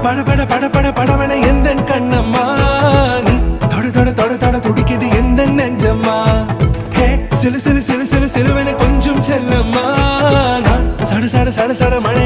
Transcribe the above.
பட பட பட பட படவன எந்த கண்ணம்மா நீ தொட தொட தொட தொட துடிக்குது எந்த நெஞ்சம்மா ஹே சிலு சிலு சிலு சிலு சிலுவன கொஞ்சம் செல்லம்மா நான் சட சட சட சட மழை